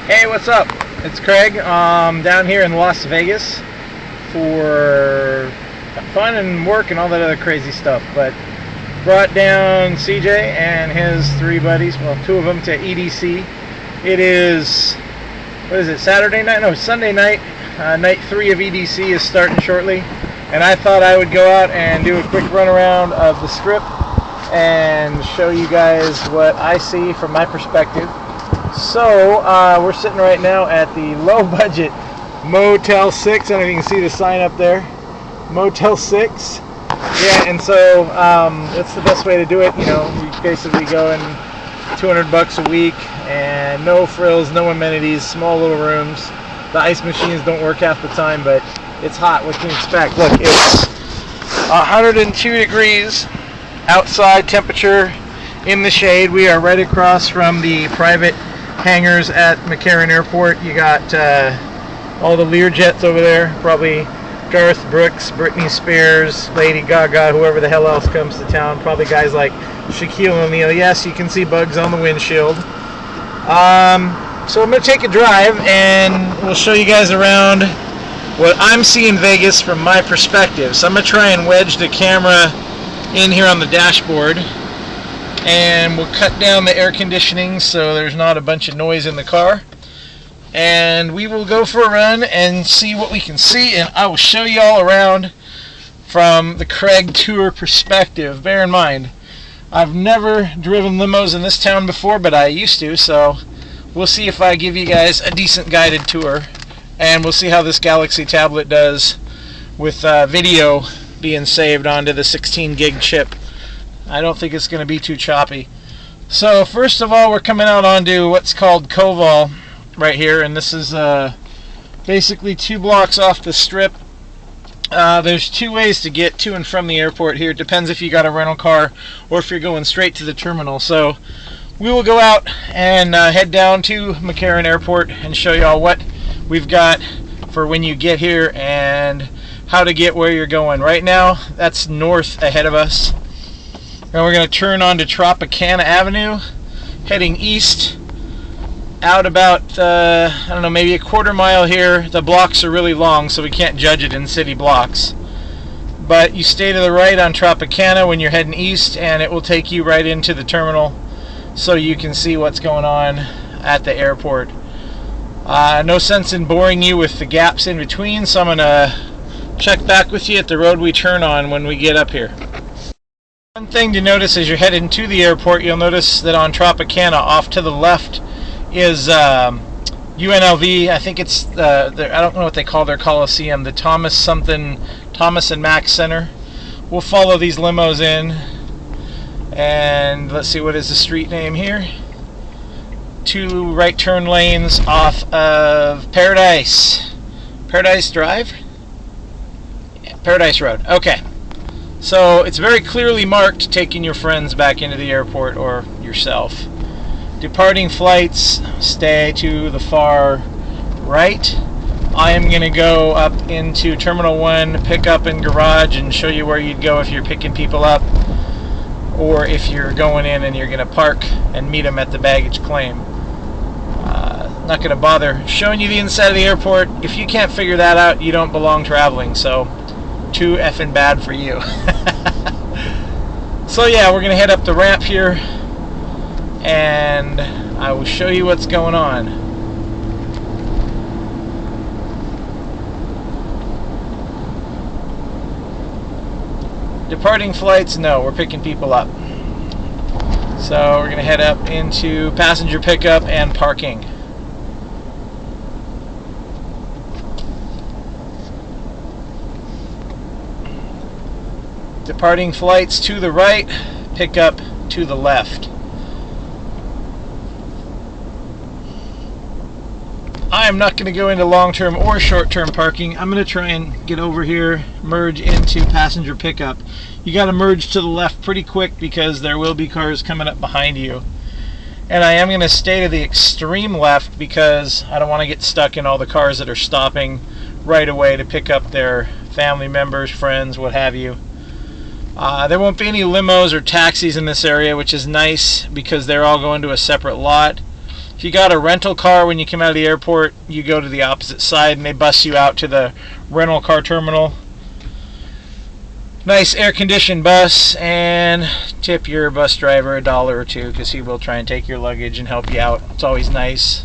Hey, what's up? It's Craig. Down here in Las Vegas for fun and work and all that other crazy stuff. But brought down CJ and his three buddies, well, two of them, to EDC. It is, what is it, Saturday night? No, Sunday night. Night 3 of EDC is starting shortly. And I thought I would go out and do a quick run around of the strip and show you guys what I see from my perspective. So, we're sitting right now at the low-budget Motel 6. I don't know if you can see the sign up there. Motel 6. Yeah, and so that's the best way to do it. You know, you basically go in $200 a week and no frills, no amenities, small little rooms. The ice machines don't work half the time, but it's hot. What can you expect? Look, it's 102 degrees outside temperature in the shade. We are right across from the private hangars at McCarran Airport. You got all the Lear jets over there, probably Garth Brooks, Britney Spears, Lady Gaga, whoever the hell else comes to town, probably guys like Shaquille O'Neal. Yes, you can see bugs on the windshield. So I'm going to take a drive and we'll show you guys around what I'm seeing Vegas from my perspective. So I'm going to try and wedge the camera in here on the dashboard, and we'll cut down the air conditioning so there's not a bunch of noise in the car, and we will go for a run and see what we can see, and I will show you all around from the Craig tour perspective. Bear in mind, I've never driven limos in this town before, but I used to, so we'll see if I give you guys a decent guided tour, and we'll see how this Galaxy tablet does with video being saved onto the 16 gig chip. I don't think it's going to be too choppy. So first of all, we're coming out onto what's called Koval right here, and this is basically 2 blocks off the strip. There's 2 ways to get to and from the airport here. It depends if you got a rental car or if you're going straight to the terminal. So we will go out and head down to McCarran Airport and show y'all what we've got for when you get here and how to get where you're going. Right now, that's north ahead of us. And we're going to turn onto Tropicana Avenue, heading east, out about, I don't know, maybe a quarter mile here. The blocks are really long, so we can't judge it in city blocks. But you stay to the right on Tropicana when you're heading east, and it will take you right into the terminal so you can see what's going on at the airport. No sense in boring you with the gaps in between, so I'm going to check back with you at the road we turn on when we get up here. One thing to notice as you're heading to the airport, you'll notice that on Tropicana off to the left is UNLV. I think it's I don't know what they call their Coliseum, the Thomas and Mack Center. We'll follow these limos in, and let's see, what is the street name here? 2 right turn lanes off of Paradise Drive? Yeah, Paradise Road. Okay. So it's very clearly marked, taking your friends back into the airport or yourself. Departing flights stay to the far right. I am going to go up into Terminal 1, pick up and garage, and show you where you'd go if you're picking people up, or if you're going in and you're going to park and meet them at the baggage claim. Not going to bother showing you the inside of the airport. If you can't figure that out, you don't belong traveling, so too effing bad for you. So yeah, we're gonna head up the ramp here and I will show you what's going on. Departing flights, no, we're picking people up. So we're gonna head up into passenger pickup and parking. Departing flights to the right, pickup to the left. I am not going to go into long-term or short-term parking. I'm going to try and get over here, merge into passenger pickup. You got to merge to the left pretty quick because there will be cars coming up behind you. And I am going to stay to the extreme left because I don't want to get stuck in all the cars that are stopping right away to pick up their family members, friends, what have you. There won't be any limos or taxis in this area, which is nice because they're all going to a separate lot. If you got a rental car when you come out of the airport, you go to the opposite side and they bus you out to the rental car terminal. Nice air-conditioned bus, and tip your bus driver $1 or $2 because he will try and take your luggage and help you out. It's always nice.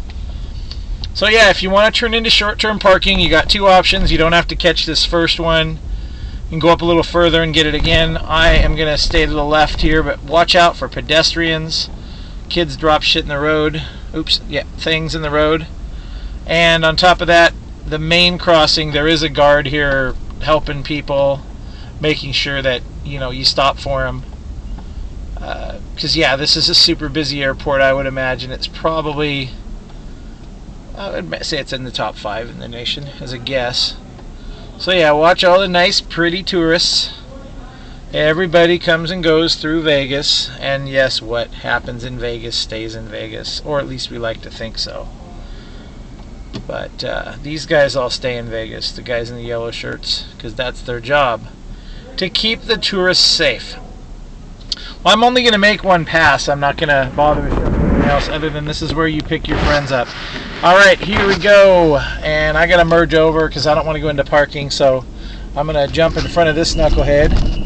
So yeah, if you want to turn into short-term parking, you got two options. You don't have to catch this first one. You can go up a little further and get it again. I am going to stay to the left here, but watch out for pedestrians. Kids drop shit in the road. Oops, yeah, things in the road. And on top of that, the main crossing, there is a guard here helping people, making sure that, you know, you stop for them. Because, yeah, this is a super busy airport, I would imagine. It's probably, I would say it's in the top 5 in the nation, as a guess. So, yeah, watch all the nice, pretty tourists. Everybody comes and goes through Vegas, and yes, what happens in Vegas stays in Vegas, or at least we like to think so. But these guys all stay in Vegas, the guys in the yellow shirts, because that's their job, to keep the tourists safe. Well, I'm only going to make one pass. I'm not going to bother with anything else other than this is where you pick your friends up. Alright, here we go, and I got to merge over because I don't want to go into parking, so I'm going to jump in front of this knucklehead.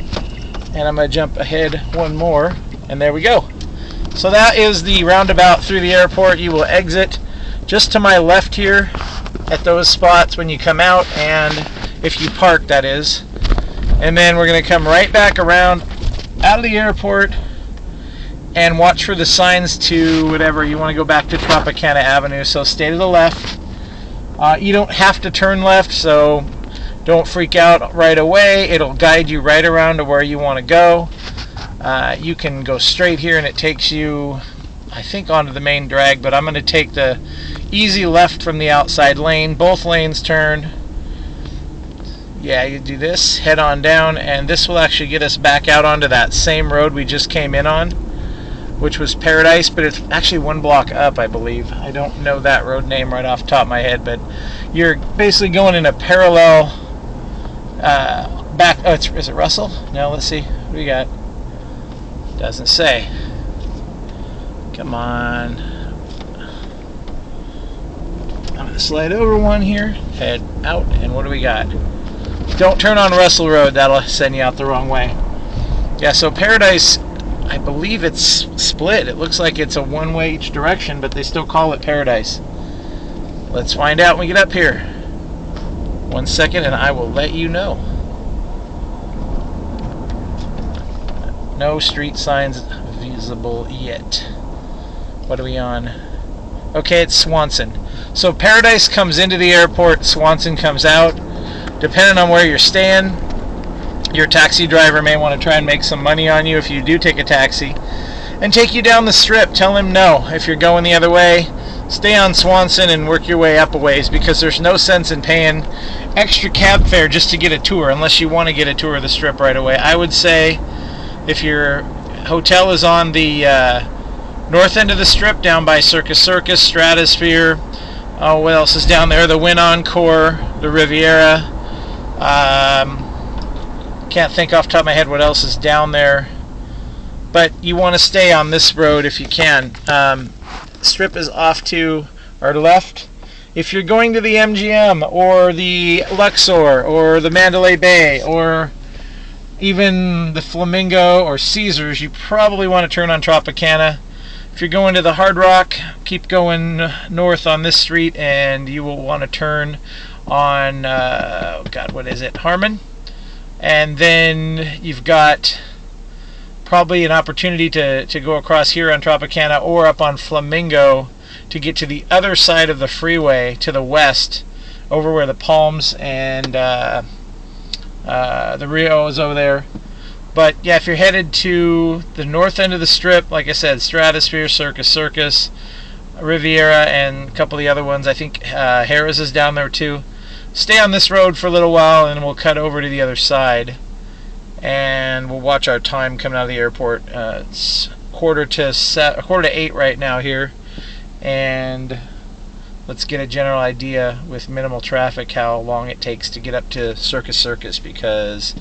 And I'm going to jump ahead one more, and there we go. So that is the roundabout through the airport. You will exit just to my left here at those spots when you come out, and if you park, that is. And then we're going to come right back around out of the airport and watch for the signs to whatever. You want to go back to Tropicana Avenue, so stay to the left. You don't have to turn left, so don't freak out right away. It'll guide you right around to where you want to go. You can go straight here and it takes you, I think, onto the main drag, but I'm going to take the easy left from the outside lane. Both lanes turn. Yeah, you do this, head on down, and this will actually get us back out onto that same road we just came in on, which was Paradise, but it's actually one block up, I believe. I don't know that road name right off the top of my head, but you're basically going in a parallel back. Oh, is it Russell? No, let's see. What do we got? Doesn't say. Come on. I'm going to slide over one here, head out, and what do we got? Don't turn on Russell Road. That'll send you out the wrong way. Yeah, so Paradise, I believe it's split. It looks like it's a one-way each direction, but they still call it Paradise. Let's find out when we get up here. 1 second and I will let you know. No street signs visible yet. What are we on? Okay, it's Swanson. So Paradise comes into the airport, Swanson comes out. Depending on where you're staying, your taxi driver may want to try and make some money on you if you do take a taxi, and take you down the strip. Tell him no. If you're going the other way, stay on Swanson and work your way up a ways, because there's no sense in paying extra cab fare just to get a tour unless you want to get a tour of the strip right away. I would say if your hotel is on the north end of the strip, down by Circus Circus, Stratosphere, what else is down there? The Wynn Encore, the Riviera. Can't think off the top of my head what else is down there, but you want to stay on this road if you can. Strip is off to our left. If you're going to the MGM or the Luxor or the Mandalay Bay or even the Flamingo or Caesars, you probably want to turn on Tropicana. If you're going to the Hard Rock, keep going north on this street and you will want to turn on, Harmon. And then you've got probably an opportunity to go across here on Tropicana or up on Flamingo to get to the other side of the freeway to the west, over where the Palms and the Rio is over there. But yeah, if you're headed to the north end of the strip, like I said, Stratosphere, Circus Circus, Riviera, and a couple of the other ones, I think Harrah's is down there too. Stay on this road for a little while and we'll cut over to the other side and we'll watch our time coming out of the airport. It's quarter to 8 right now here, and let's get a general idea with minimal traffic how long it takes to get up to Circus Circus, because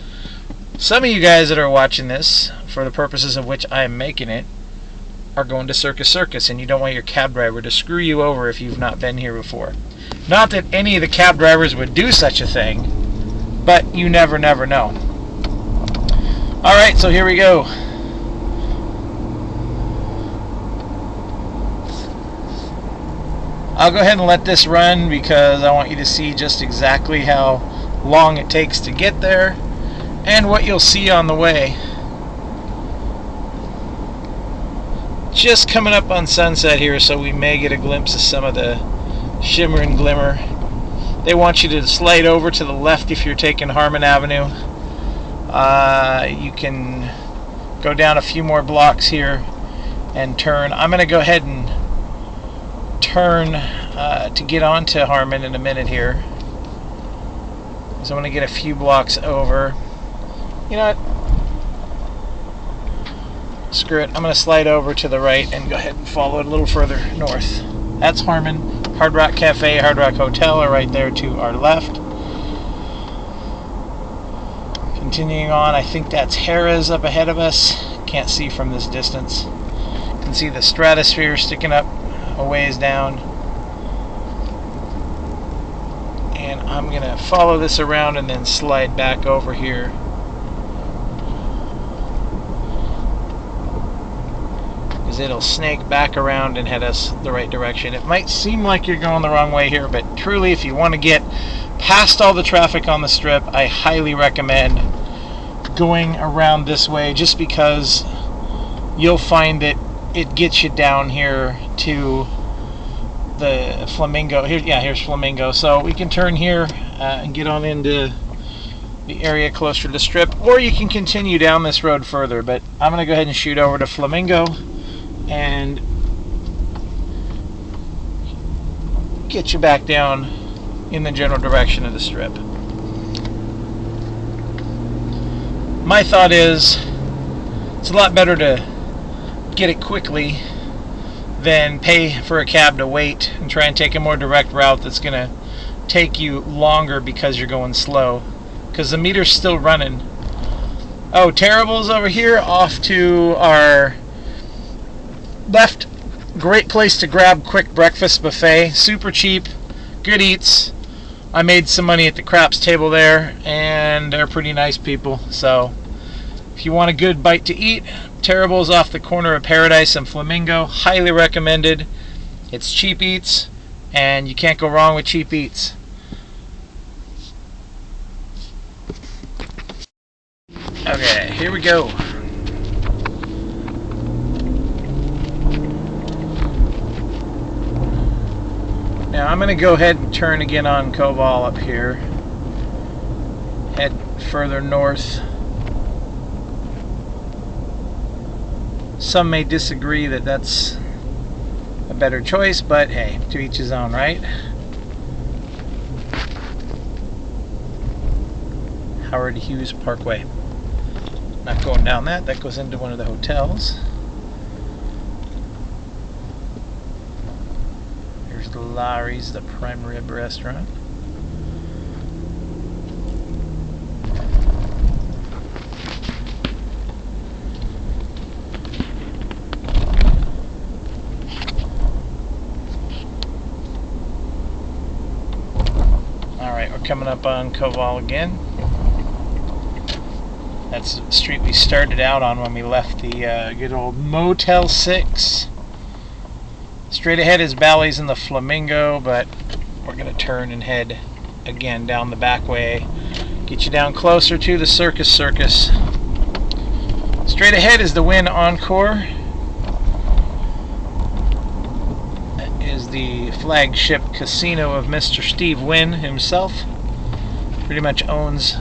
some of you guys that are watching this, for the purposes of which I am making it, are going to Circus Circus, and you don't want your cab driver to screw you over if you've not been here before. Not that any of the cab drivers would do such a thing, but you never know. Alright, so here we go. I'll go ahead and let this run because I want you to see just exactly how long it takes to get there and what you'll see on the way. Just coming up on sunset here, so we may get a glimpse of some of the shimmer and glimmer. They want you to slide over to the left if you're taking Harmon Avenue. You can go down a few more blocks here and turn. I'm going to go ahead and turn to get onto Harmon in a minute here. So I'm going to get a few blocks over. You know what? Screw it. I'm going to slide over to the right and go ahead and follow it a little further north. That's Harmon. Hard Rock Cafe, Hard Rock Hotel are right there to our left. Continuing on, I think that's Harrah's up ahead of us. Can't see from this distance. You can see the Stratosphere sticking up a ways down. And I'm going to follow this around and then slide back over here. It'll snake back around and head us the right direction. It might seem like you're going the wrong way here, but truly, if you want to get past all the traffic on the strip, I highly recommend going around this way, just because you'll find that it gets you down here to the Flamingo. Here's Flamingo. So we can turn here and get on into the area closer to the strip, or you can continue down this road further, but I'm going to go ahead and shoot over to Flamingo and get you back down in the general direction of the strip. My thought is it's a lot better to get it quickly than pay for a cab to wait and try and take a more direct route that's going to take you longer because you're going slow, because the meter's still running. Oh, Terrible's over here off to our left. Great place to grab quick breakfast buffet. Super cheap, good eats. I made some money at the craps table there, and they're pretty nice people. So if you want a good bite to eat, Terrible's off the corner of Paradise and Flamingo. Highly recommended. It's cheap eats, and you can't go wrong with cheap eats. Okay, here we go. Now I'm going to go ahead and turn again on Koval up here. Head further north. Some may disagree that that's a better choice, but hey, to each his own, right? Howard Hughes Parkway. Not going down that. That goes into one of the hotels. The Larry's, the prime rib restaurant. Alright, we're coming up on Koval again. That's the street we started out on when we left the good old Motel 6. Straight ahead is Bally's and the Flamingo, but we're going to turn and head again down the back way. Get you down closer to the Circus Circus. Straight ahead is the Wynn Encore. That is the flagship casino of Mr. Steve Wynn himself. Pretty much owns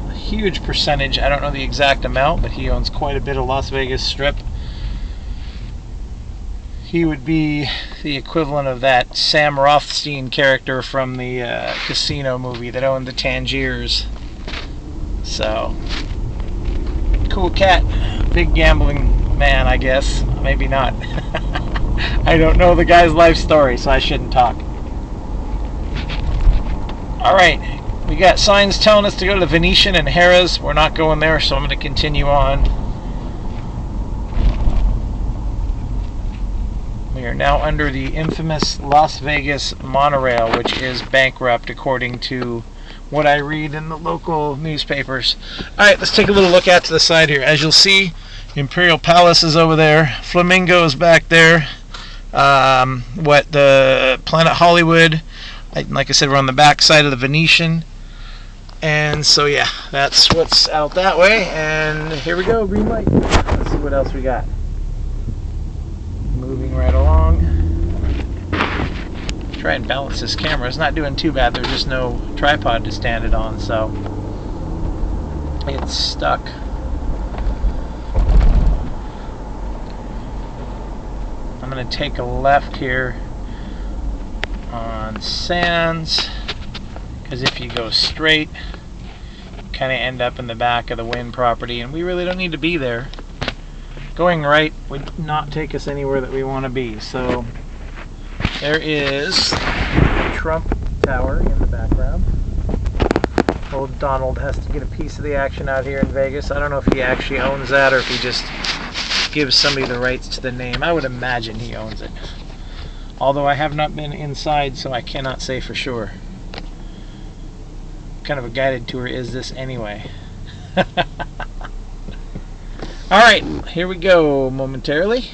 a huge percentage. I don't know the exact amount, but he owns quite a bit of Las Vegas Strip. He would be the equivalent of that Sam Rothstein character from the Casino movie that owned the Tangiers. So, cool cat. Big gambling man, I guess. Maybe not. I don't know the guy's life story, so I shouldn't talk. Alright, we got signs telling us to go to the Venetian and Harrah's. We're not going there, so I'm going to continue on. They're now under the infamous Las Vegas Monorail, which is bankrupt according to what I read in the local newspapers. Alright, let's take a little look out to the side here. As you'll see, Imperial Palace is over there. Flamingo is back there. The Planet Hollywood. Like I said, we're on the back side of the Venetian. And so yeah, that's what's out that way. And here we go, green light. Let's see what else we got. Moving right along. Try and balance this camera. It's not doing too bad. There's just no tripod to stand it on, so it's stuck. I'm going to take a left here on Sands, because if you go straight, you kind of end up in the back of the Wynn property, and we really don't need to be there. Going right would not take us anywhere that we want to be. So there is the Trump Tower in the background. Old Donald has to get a piece of the action out here in Vegas. I don't know if he actually owns that or if he just gives somebody the rights to the name. I would imagine he owns it. Although I have not been inside, so I cannot say for sure. What kind of a guided tour is this anyway? Alright, here we go momentarily.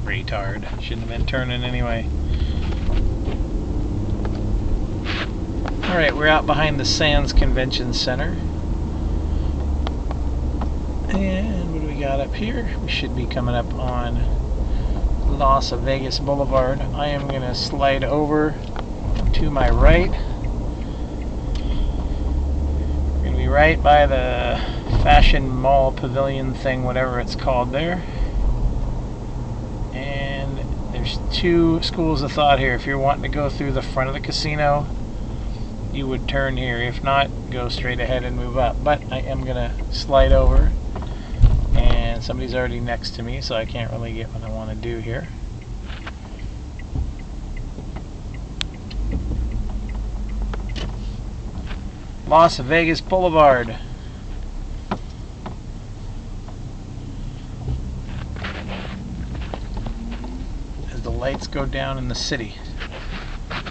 Retard. Shouldn't have been turning anyway. Alright, we're out behind the Sands Convention Center. And what do we got up here? We should be coming up on Las Vegas Boulevard. I am going to slide over to my right. We're going to be right by the Fashion Mall Pavilion thing, whatever it's called there. And there's two schools of thought here. If you're wanting to go through the front of the casino, you would turn here. If not, go straight ahead and move up. But I am going to slide over, and somebody's already next to me, so I can't really get what I want to do here. Las Vegas Boulevard. As the lights go down in the city. And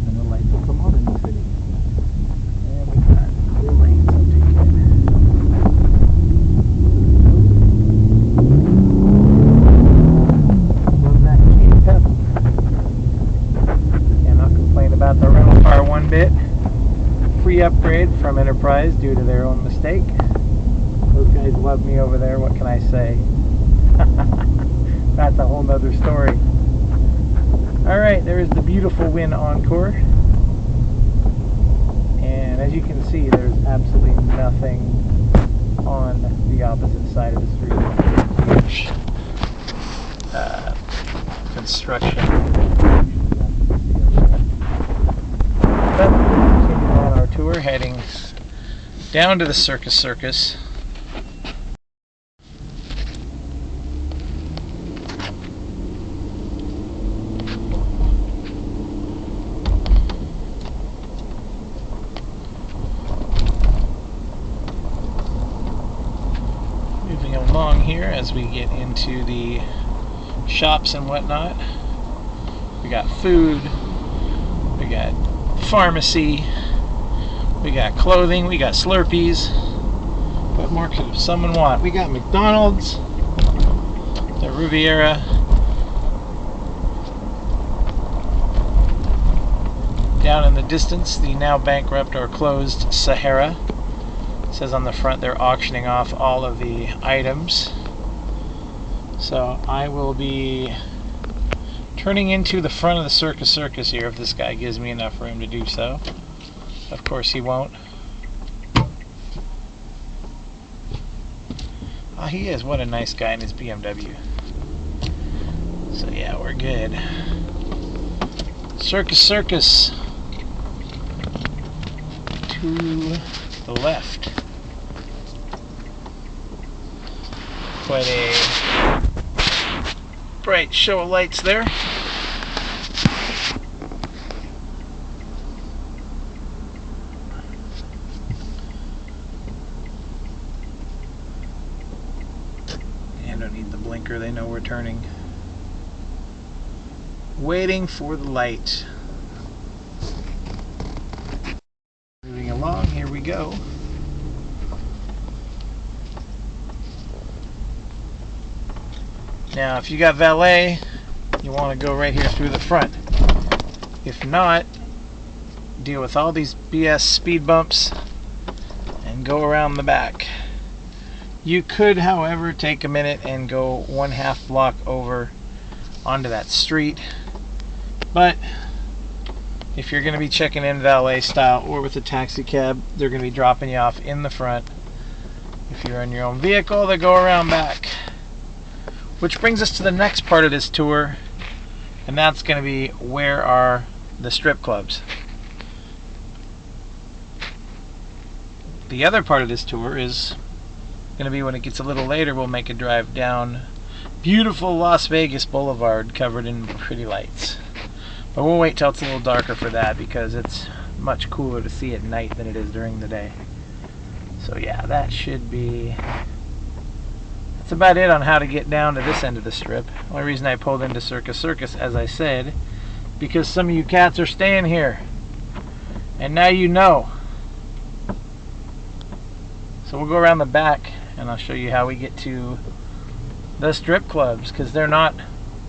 then the lights will come on in the city. And we got the lanes up to here. Love that King Pebble. Cannot complain about the rental car one bit. Free upgrade from Enterprise due to their own mistake. Those guys love me over there, what can I say? That's a whole nother story. Alright, there's the beautiful Wynn Encore. And as you can see, there's absolutely nothing on the opposite side of the street. Huge construction. But we're going to continue on our tour, heading down to the Circus Circus. Moving along here as we get into the shops and whatnot. We got food, we got pharmacy, we got clothing, we got Slurpees. What more could someone want? We got McDonald's, the Riviera, down in the distance, the now bankrupt or closed Sahara. It says on the front they're auctioning off all of the items. So I will be turning into the front of the Circus Circus here if this guy gives me enough room to do so. Of course he won't. Oh, he is. What a nice guy in his BMW. So yeah, we're good. Circus Circus to the left. Quite a bright show of lights there. need the blinker, they know we're turning. Waiting for the light. Moving along, here we go. Now, if you got valet, you want to go right here through the front. If not, deal with all these BS speed bumps and go around the back. You could, however, take a minute and go 1/2 block over onto that street. But if you're going to be checking in valet style or with a taxi cab, they're going to be dropping you off in the front. If you're in your own vehicle, they go around back. Which brings us to the next part of this tour, and that's going to be, where are the strip clubs? The other part of this tour is going to be, when it gets a little later, we'll make a drive down beautiful Las Vegas Boulevard covered in pretty lights. But we'll wait till it's a little darker for that, because it's much cooler to see at night than it is during the day. So yeah, that should be... that's about it on how to get down to this end of the strip. The only reason I pulled into Circus Circus, as I said, because some of you cats are staying here. And now you know. So we'll go around the back and I'll show you how we get to the strip clubs, because they're not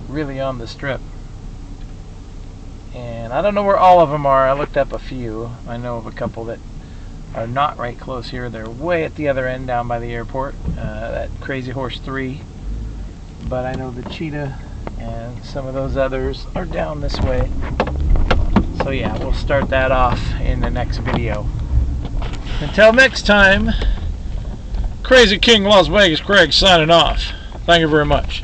really on the strip. And I don't know where all of them are. I looked up a few. I know of a couple that are not right close here. They're way at the other end down by the airport. That Crazy Horse 3. But I know the Cheetah and some of those others are down this way. So yeah, we'll start that off in the next video. Until next time, Crazy King Las Vegas Craig signing off. Thank you very much.